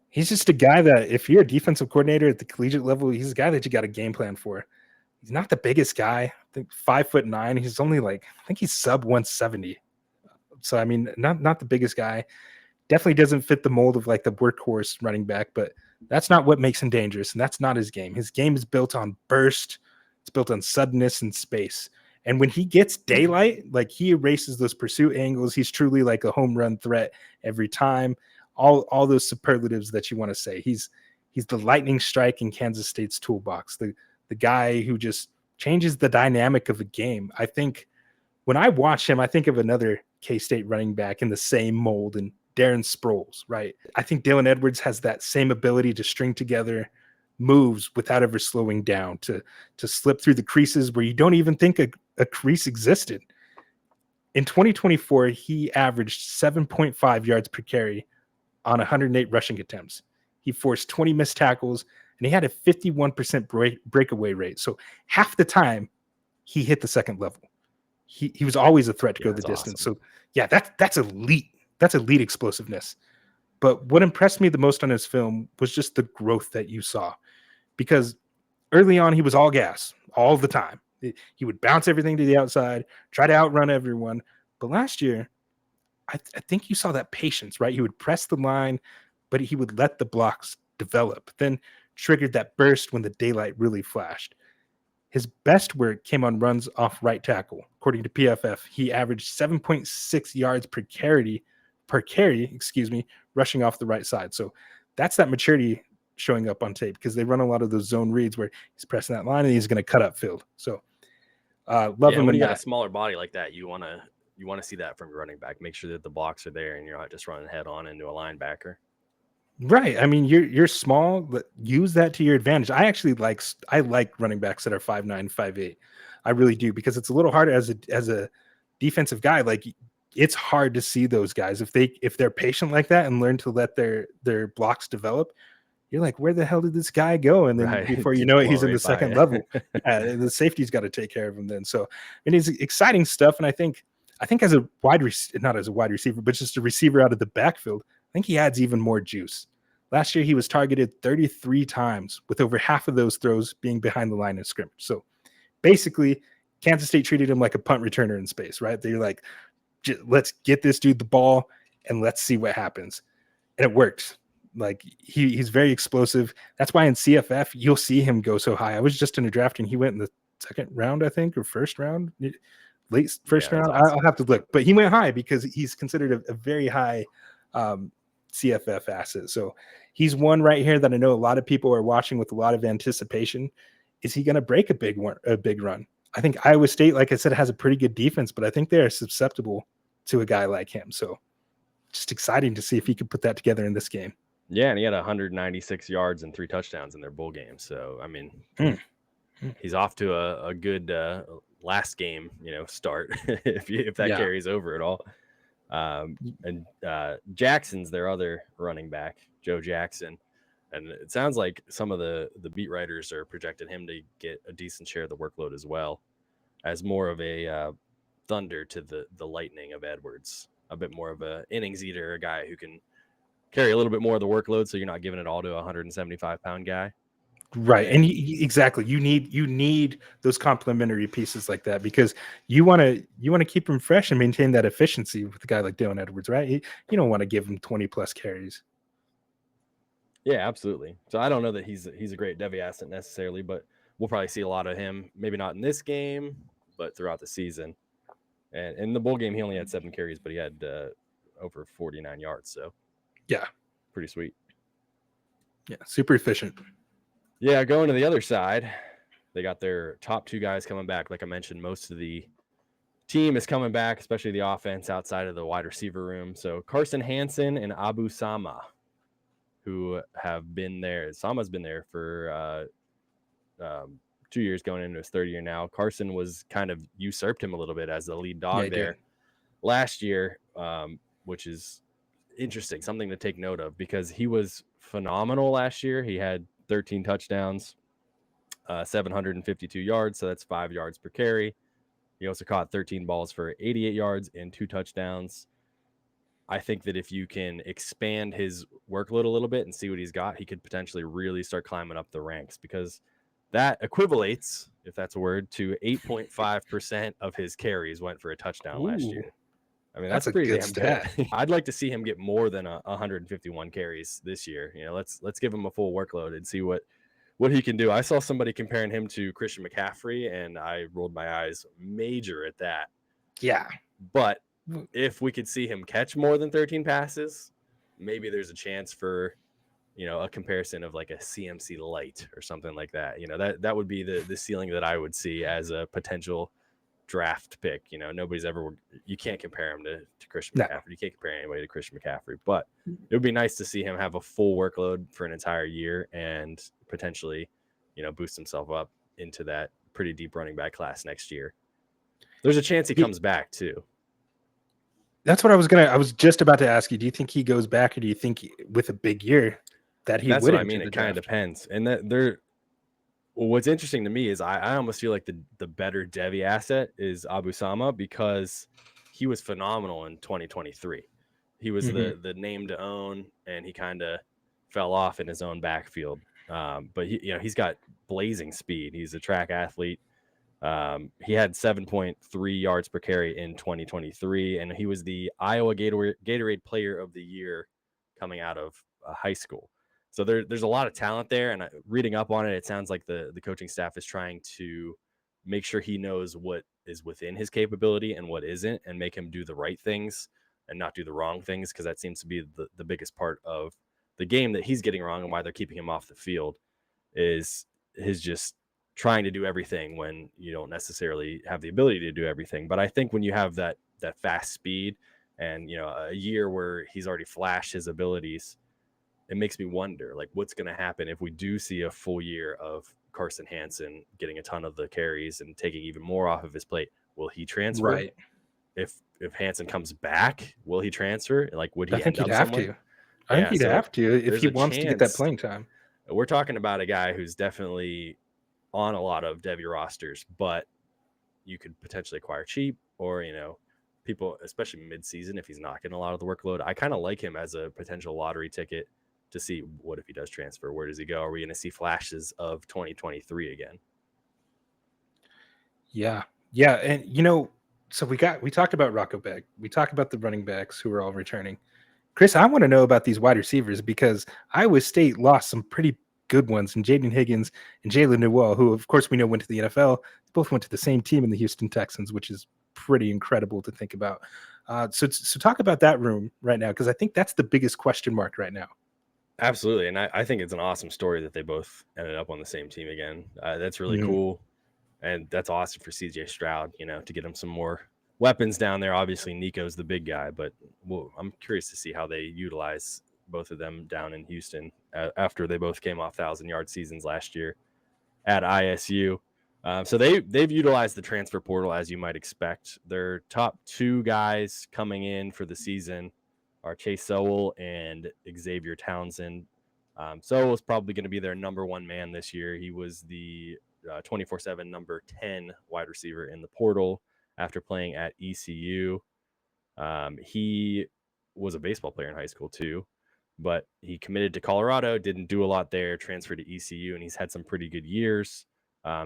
A: he's just a guy that if you're a defensive coordinator at the collegiate level, he's a guy that you got a game plan for. He's not the biggest guy. I think 5'9". He's only I think he's sub 170. So I mean, not the biggest guy. Definitely doesn't fit the mold of like the workhorse running back, but that's not what makes him dangerous, and that's not his game. His game is built on burst. It's built on suddenness and space. And when he gets daylight, like he erases those pursuit angles. He's truly like a home run threat every time. All those superlatives that you want to say. He's the lightning strike in Kansas State's toolbox. The guy who just changes the dynamic of a game. I think when I watch him, I think of another K-State running back in the same mold, and Darren Sproles, right? I think Dylan Edwards has that same ability to string together moves without ever slowing down, to slip through the creases where you don't even think a crease existed. In 2024, he averaged 7.5 yards per carry on 108 rushing attempts. He forced 20 missed tackles, and he had a 51% breakaway rate. So half the time he hit the second level. He was always a threat to go the distance. Awesome. So yeah, that's elite. That's elite explosiveness. But what impressed me the most on his film was just the growth that you saw, because early on he was all gas all the time. He would bounce everything to the outside, try to outrun everyone. But last year, I think you saw that patience, right? He would press the line, but he would let the blocks develop, then triggered that burst when the daylight really flashed. His best work came on runs off right tackle. According to PFF, he averaged 7.6 yards per carry, rushing off the right side. So that's that maturity showing up on tape, because they run a lot of those zone reads where he's pressing that line and he's going to cut up field. So love him.
B: When you got a smaller body like that, you want to see that from your running back. Make sure that the blocks are there and you're not just running head on into a linebacker.
A: Right. I mean, you're small, but use that to your advantage. I like running backs that are 5'9", 5'8". I really do, because it's a little harder as a defensive guy. Like, it's hard to see those guys if they're patient like that and learn to let their blocks develop. You're like, where the hell did this guy go? And then before you know it, he's in the second level. The safety's got to take care of him then. So, it's exciting stuff. And I think as a not as a wide receiver, but just a receiver out of the backfield, I think he adds even more juice. Last year, he was targeted 33 times, with over half of those throws being behind the line of scrimmage. So basically, Kansas State treated him like a punt returner in space, right? They're like, let's get this dude the ball and let's see what happens. And it worked. Like, he's very explosive. That's why in CFF, you'll see him go so high. I was just in a draft and he went in the second round, I think, or first round, late first round. Awesome. I'll have to look, but he went high because he's considered a very high CFF asset. So he's one right here that I know a lot of people are watching with a lot of anticipation. Is he going to break a big run? I think Iowa State, like I said, has a pretty good defense, but I think they are susceptible to a guy like him. So just exciting to see if he could put that together in this game.
B: Yeah, and he had 196 yards and 3 touchdowns in their bowl game. So, I mean, he's off to a good last game, start if that carries over at all. And Jackson's their other running back, Joe Jackson. And it sounds like some of the beat writers are projecting him to get a decent share of the workload as well, as more of a thunder to the lightning of Edwards, a bit more of a innings eater, a guy who can carry a little bit more of the workload, so you're not giving it all to a 175-pound guy.
A: Right. And exactly. You need those complementary pieces like that, because you want to keep him fresh and maintain that efficiency with a guy like Dylan Edwards, right? You don't want to give him 20 plus carries.
B: Yeah, absolutely. So I don't know that he's a great Devy asset necessarily, but we'll probably see a lot of him, maybe not in this game, but throughout the season. And in the bowl game, he only had 7 carries, but he had over 49 yards. So
A: yeah,
B: pretty sweet.
A: Yeah, super efficient.
B: Yeah, going to the other side, they got their top 2 guys coming back. Like I mentioned, most of the team is coming back, especially the offense outside of the wide receiver room. So Carson Hansen and Abu Sama, who have been there. Sama's been there for 2 years, going into his 3rd year now. Carson was kind of usurped him a little bit as the lead dog there last year, which is interesting, something to take note of, because he was phenomenal last year. He had 13 touchdowns, 752 yards, so that's 5 yards per carry. He also caught 13 balls for 88 yards and 2 touchdowns. I think that if you can expand his workload a little bit and see what he's got, he could potentially really start climbing up the ranks, because that equivalates, if that's a word, to 8.5% of his carries went for a touchdown last year. I mean, that's pretty damn stat. Good. I'd like to see him get more than 151 carries this year. Let's give him a full workload and see what he can do. I saw somebody comparing him to Christian McCaffrey, and I rolled my eyes major at that.
A: Yeah.
B: But if we could see him catch more than 13 passes, maybe there's a chance for, a comparison of like a CMC light or something like that. That would be the ceiling that I would see as a potential draft pick. You can't compare him to Christian McCaffrey. You can't compare anybody to Christian McCaffrey, but it would be nice to see him have a full workload for an entire year and potentially, boost himself up into that pretty deep running back class next year. There's a chance he comes back too.
A: That's what I was just about to ask you. Do you think he goes back, or do you think with a big year that he would?
B: That's what I mean. It kind of depends. And what's interesting to me is I almost feel like the better Devy asset is Abu Sama, because he was phenomenal in 2023. He was the name to own, and he kind of fell off in his own backfield. But he's got blazing speed. He's a track athlete. He had 7.3 yards per carry in 2023, and he was the Iowa Gatorade Player of the Year coming out of high school. So there's a lot of talent there, and reading up on it, it sounds like the coaching staff is trying to make sure he knows what is within his capability and what isn't, and make him do the right things and not do the wrong things, because that seems to be the biggest part of the game that he's getting wrong, and why they're keeping him off the field is his just trying to do everything when you don't necessarily have the ability to do everything. But I think when you have that fast speed and, a year where he's already flashed his abilities, it makes me wonder, like, what's going to happen if we do see a full year of Carson Hansen getting a ton of the carries and taking even more off of his plate? Will he transfer?
A: Right.
B: If Hansen comes back, will he transfer? Like, would he
A: I think he'd have to. I think he'd have to if he wants to get that playing time.
B: We're talking about a guy who's definitely on a lot of Devy rosters, but you could potentially acquire cheap, or, people, especially mid-season, if he's not getting a lot of the workload. I kind of like him as a potential lottery ticket to see what if he does transfer. Where does he go? Are we going to see flashes of 2023 again?
A: Yeah. And, so we talked about Rocco Becht. We talked about the running backs who are all returning. Chris, I want to know about these wide receivers, because Iowa State lost some pretty good ones, and Jaden Higgins and Jalen Newell, who of course we know went to the NFL, both went to the same team in the Houston Texans, which is pretty incredible to think about. So talk about that room right now, because I think that's the biggest question mark right now.
B: Absolutely. And I think it's an awesome story that they both ended up on the same team again. That's really cool. And that's awesome for CJ Stroud, to get him some more weapons down there. Obviously, Nico's the big guy, but I'm curious to see how they utilize both of them down in Houston after they both came off 1,000-yard seasons last year at ISU. So they've utilized the transfer portal as you might expect. Their top two guys coming in for the season are Chase Sowell and Xavier Townsend. Sowell is probably going to be their number one man this year. He was the 24/7 number 10 wide receiver in the portal after playing at ECU. He was a baseball player in high school too, but he committed to Colorado, didn't do a lot there, transferred to ECU, and he's had some pretty good years.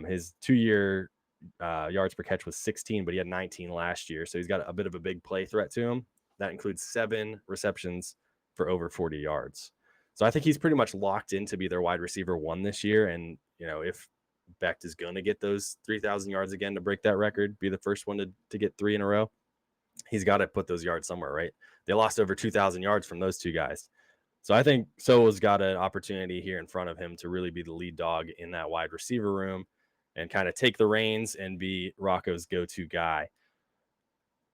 B: His 2-year yards per catch was 16, but he had 19 last year. So he's got a bit of a big play threat to him. That includes 7 receptions for over 40 yards. So I think he's pretty much locked in to be their wide receiver 1 this year. And, if Becht is going to get those 3,000 yards again to break that record, be the first one to get 3 in a row, he's got to put those yards somewhere, right? They lost over 2,000 yards from those two guys. So I think Sowell's got an opportunity here in front of him to really be the lead dog in that wide receiver room and kind of take the reins and be Rocco's go-to guy.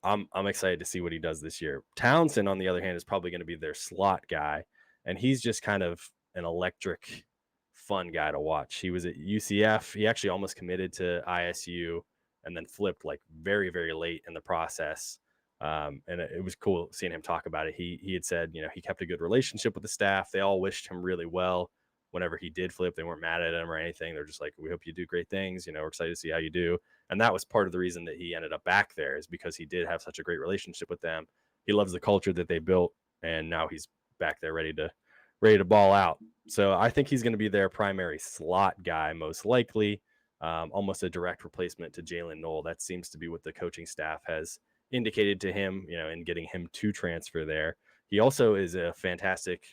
B: I'm excited to see what he does this year. Townsend, on the other hand, is probably going to be their slot guy, and he's just kind of an electric, fun guy to watch. He was at UCF. He actually almost committed to ISU and then flipped like very, very late in the process. And it was cool seeing him talk about it. He had said, he kept a good relationship with the staff. They all wished him really well whenever he did flip. They weren't mad at him or anything. They're just like, we hope you do great things. We're excited to see how you do. And that was part of the reason that he ended up back there, is because he did have such a great relationship with them. He loves the culture that they built, and now he's back there ready to ball out. So I think he's going to be their primary slot guy, most likely, almost a direct replacement to Jalen Knoll. That seems to be what the coaching staff has indicated to him, in getting him to transfer there. He also is a fantastic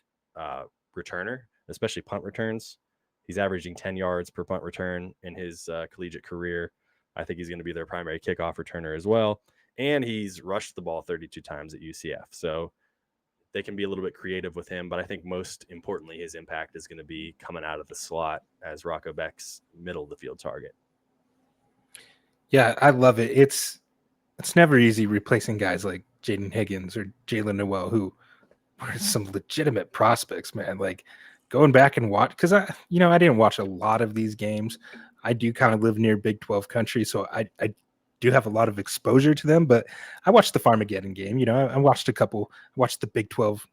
B: returner, especially punt returns. He's averaging 10 yards per punt return in his collegiate career. I think he's going to be their primary kickoff returner as well. And he's rushed the ball 32 times at UCF. So they can be a little bit creative with him, but I think most importantly, his impact is going to be coming out of the slot as Rocco Becht's middle of the field target.
A: Yeah, I love it. It's never easy replacing guys like Jaden Higgins or Jalen Noel, who are some legitimate prospects, man. Like going back and watch, because I didn't watch a lot of these games. I do kind of live near Big 12 country, so I do have a lot of exposure to them. But I watched the Farmageddon game. I watched a couple. I watched the Big 12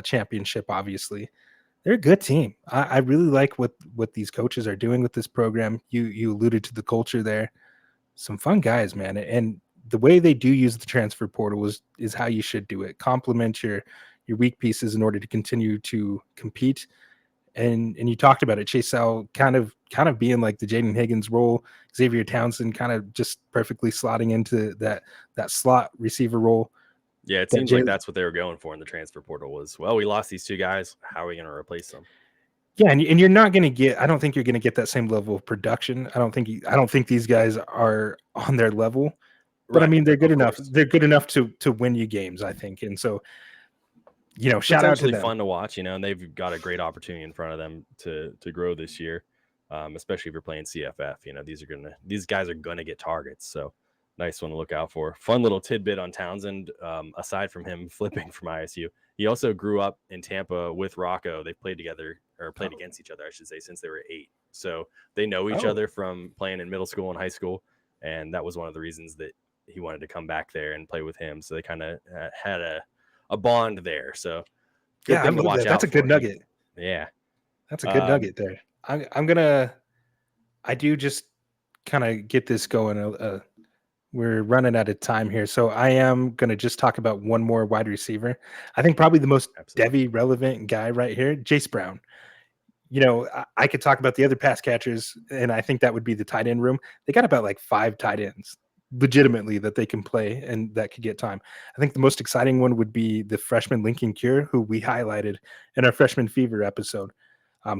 A: championship. Obviously, they're a good team. I really like what these coaches are doing with this program. You alluded to the culture there. Some fun guys, man, and the way they do use the transfer portal is how you should do it. Complement your weak pieces in order to continue to compete. And you talked about it, Chase Sowell kind of being like the Jaden Higgins role, Xavier Townsend kind of just perfectly slotting into that slot receiver role.
B: Yeah, it seems like that's what they were going for in the transfer portal was, well, we lost these two guys. How are we going to replace them?
A: Yeah, and you're not going to get. I don't think you're going to get that same level of production. I don't think these guys are on their level. But right. I mean, they're good enough. They're good enough to win you games, I think. And so, shout out to them.
B: Fun to watch, and they've got a great opportunity in front of them to grow this year, especially if you're playing CFF. These guys are gonna get targets. So nice one to look out for. Fun little tidbit on Townsend. Aside from him flipping from ISU, he also grew up in Tampa with Rocco. They played together or played against each other, I should say, since they were 8. So they know each other from playing in middle school and high school, and that was one of the reasons that he wanted to come back there and play with him. So they kind of had a bond there. So
A: good thing to watch out. That's a good nugget.
B: Yeah.
A: That's a good nugget there. I do just kind of get this going. We're running out of time here. So I am going to just talk about one more wide receiver. I think probably the most Devy-relevant guy right here, Jace Brown. I could talk about the other pass catchers, and I think that would be the tight end room. They got about like 5 tight ends legitimately that they can play and that could get time. I think the most exciting one would be the freshman Lincoln Cure, who we highlighted in our Freshman Fever episode.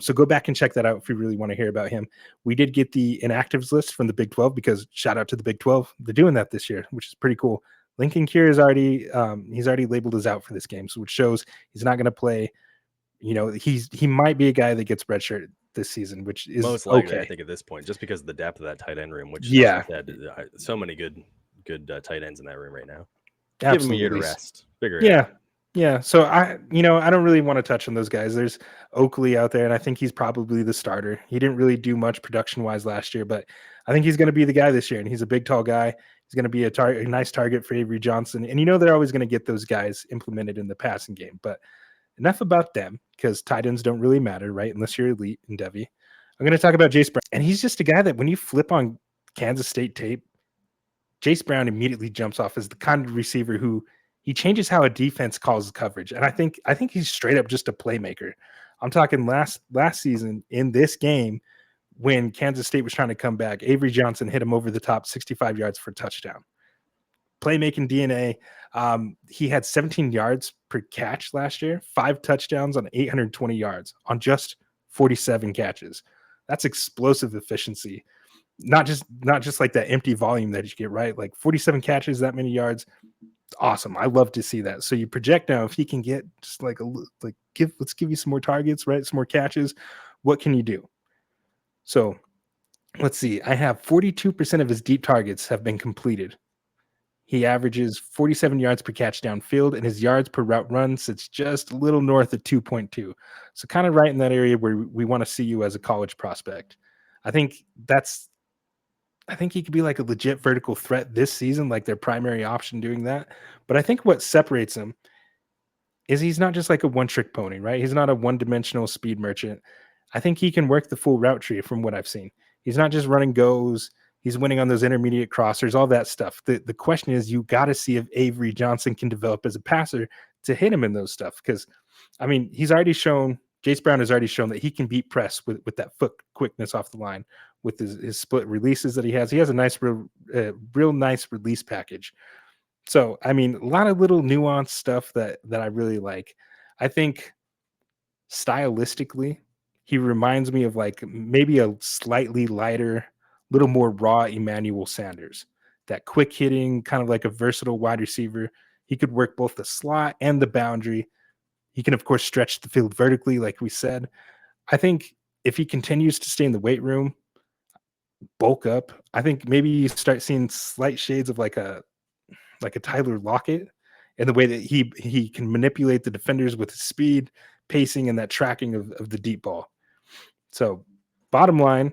A: So go back and check that out if you really want to hear about him. We did get the inactives list from the Big 12 because shout out to the Big 12. They're doing that this year, which is pretty cool. Lincoln Cure is already he's already labeled as out for this game, so which shows he's not going to play.
B: Mm-hmm.
A: He might be a guy that gets redshirted this season, which is
B: most likely.
A: okay.
B: I think at this point, just because of the depth of that tight end room, which, as you
A: Yeah,
B: said, so many good tight ends in that room right now.
A: absolutely.
B: Give him a year to rest, figure it
A: Yeah.
B: out.
A: Yeah. So I don't really want to touch on those guys. There's Oakley out there, and I think he's probably the starter. He didn't really do much production wise last year, but I think he's going to be the guy this year. And he's a big, tall guy. He's going to be a nice target for Avery Johnson. And they're always going to get those guys implemented in the passing game. But enough about them, because tight ends don't really matter, right? Unless you're elite in Devy. I'm going to talk about Jace Brown. And he's just a guy that when you flip on Kansas State tape, Jace Brown immediately jumps off as the kind of receiver who he changes how a defense calls coverage. And I think he's straight up just a playmaker. I'm talking last season in this game when Kansas State was trying to come back, Avery Johnson hit him over the top 65 yards for a touchdown. Playmaking DNA. He had 17 yards per catch last year, 5 touchdowns on 820 yards on just 47 catches. That's explosive efficiency. Not just like that empty volume that you get, right? Like 47 catches, that many yards. Awesome. I love to see that. So you project now if he can get just let's give you some more targets, right? Some more catches. What can you do? So let's see. I have 42% of his deep targets have been completed. He averages 47 yards per catch downfield, and his yards per route run sits just a little north of 2.2. So kind of right in that area where we want to see you as a college prospect. I think he could be like a legit vertical threat this season, like their primary option doing that. But I think what separates him is he's not just like a one-trick pony, right? He's not a one-dimensional speed merchant. I think he can work the full route tree from what I've seen. He's not just running goes. He's winning on those intermediate crossers, all that stuff. The question is, you got to see if Avery Johnson can develop as a passer to hit him in those stuff. Because, I mean, Jace Brown has already shown that he can beat press with that foot quickness off the line with his split releases that he has. He has a nice, real nice release package. So, I mean, a lot of little nuanced stuff that I really like. I think stylistically, he reminds me of like maybe a slightly lighter, little more raw Emmanuel Sanders. That quick hitting, kind of like a versatile wide receiver. He could work both the slot and the boundary. He can, of course, stretch the field vertically, like we said. I think if he continues to stay in the weight room, bulk up, I think maybe you start seeing slight shades of like a Tyler Lockett in the way that he can manipulate the defenders with his speed, pacing, and that tracking of the deep ball. So bottom line,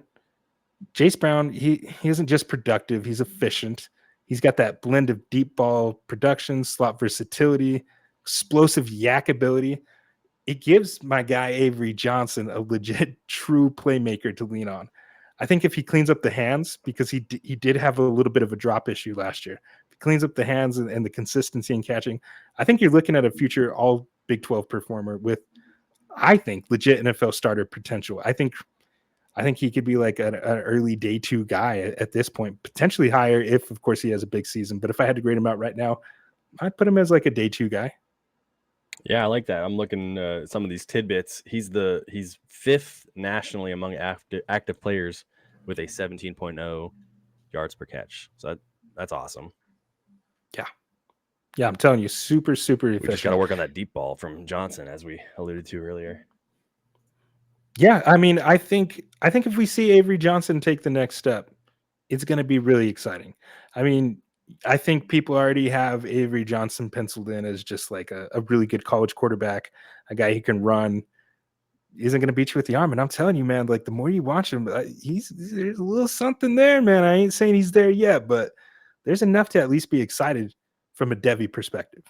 A: Jace Brown, he isn't just productive, he's efficient. He's got that blend of deep ball production, slot versatility, explosive yak ability. It gives my guy Avery Johnson a legit true playmaker to lean on. I think if he cleans up the hands, because he did have a little bit of a drop issue last year, if he cleans up the hands and the consistency in catching, I think you're looking at a future all Big 12 performer with, I think, legit NFL starter potential. I think he could be like an early day 2 guy at this point, potentially higher if, of course, he has a big season. But if I had to grade him out right now, I'd put him as like a day 2 guy.
B: Yeah, I like that. I'm looking at some of these tidbits. He's 5th nationally among active players with a 17.0 yards per catch. So that's awesome.
A: Yeah, I'm telling you, super efficient.
B: We just got to work on that deep ball from Johnson, as we alluded to earlier.
A: Yeah, I mean, I think if we see Avery Johnson take the next step, it's going to be really exciting. I mean, I think people already have Avery Johnson penciled in as just like a really good college quarterback, a guy who can run, isn't going to beat you with the arm. And I'm telling you, man, like the more you watch him, there's a little something there, man. I ain't saying he's there yet, but there's enough to at least be excited from a Devy perspective.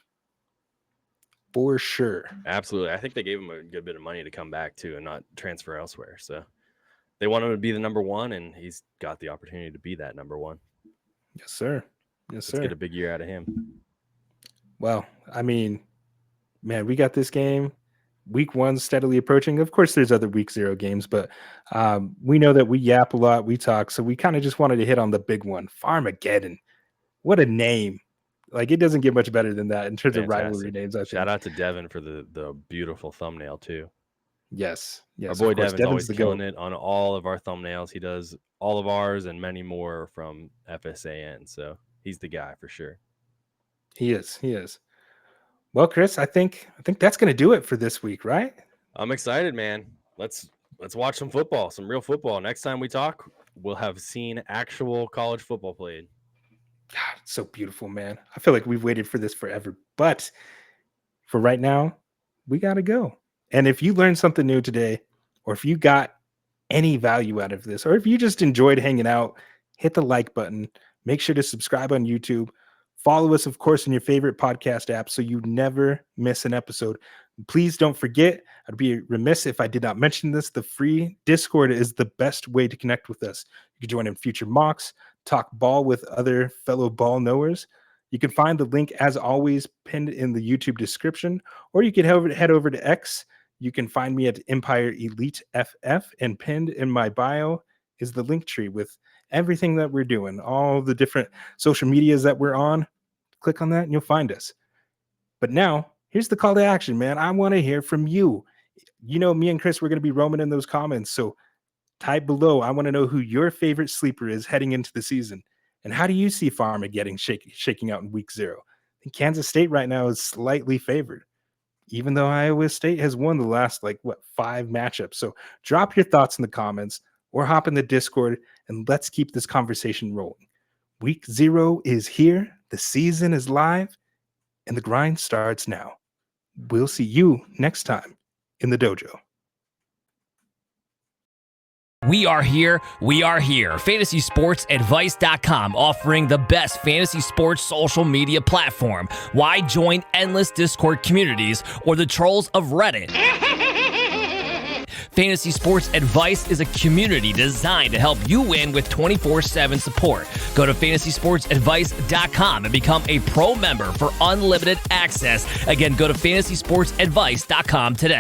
A: For sure.
B: Absolutely. I think they gave him a good bit of money to come back too and not transfer elsewhere. So they want him to be the number 1, and he's got the opportunity to be that number 1.
A: Yes, sir. Yes, sir.
B: Let's get a big year out of him.
A: Well, I mean, man, we got this game. Week 1 steadily approaching. Of course, there's other week 0 games, but we know that we yap a lot, we talk, so we kind of just wanted to hit on the big one. Farmageddon. What a name. Like, it doesn't get much better than that in terms of rivalry names.
B: Shout out to Devin for the beautiful thumbnail too.
A: Yes.
B: Our boy Devin's always killing it on all of our thumbnails. He does all of ours and many more from FSAN. So he's the guy for sure.
A: He is. Well, Chris, I think that's going to do it for this week, right?
B: I'm excited, man. Let's watch some football, some real football. Next time we talk, we'll have seen actual college football played.
A: God, it's so beautiful, man. I feel like we've waited for this forever, but for right now, we got to go. And if you learned something new today, or if you got any value out of this, or if you just enjoyed hanging out, hit the like button. Make sure to subscribe on YouTube. Follow us, of course, in your favorite podcast app so you never miss an episode. Please don't forget, I'd be remiss if I did not mention this. The free Discord is the best way to connect with us. You can join in future mocks, talk ball with other fellow ball knowers. You can find the link, as always, pinned in the YouTube description, or you can head over to X. You can find me at Empire Elite FF, and pinned in my bio is the link tree with everything that we're doing, all the different social medias that we're on. Click on that and you'll find us. But now, here's the call to action, man. I want to hear from you. You know, me and Chris, we're going to be roaming in those comments. So type below. I want to know who your favorite sleeper is heading into the season. And how do you see Farmageddon shaking out in week 0? I think Kansas State right now is slightly favored, even though Iowa State has won the last, 5 matchups. So drop your thoughts in the comments or hop in the Discord and let's keep this conversation rolling. Week 0 is here. The season is live and the grind starts now. We'll see you next time in the dojo.
C: We are here. FantasySportsAdvice.com, offering the best fantasy sports social media platform. Why join endless Discord communities or the trolls of Reddit? Fantasy Sports Advice is a community designed to help you win with 24/7 support. Go to FantasySportsAdvice.com and become a pro member for unlimited access. Again, go to FantasySportsAdvice.com today.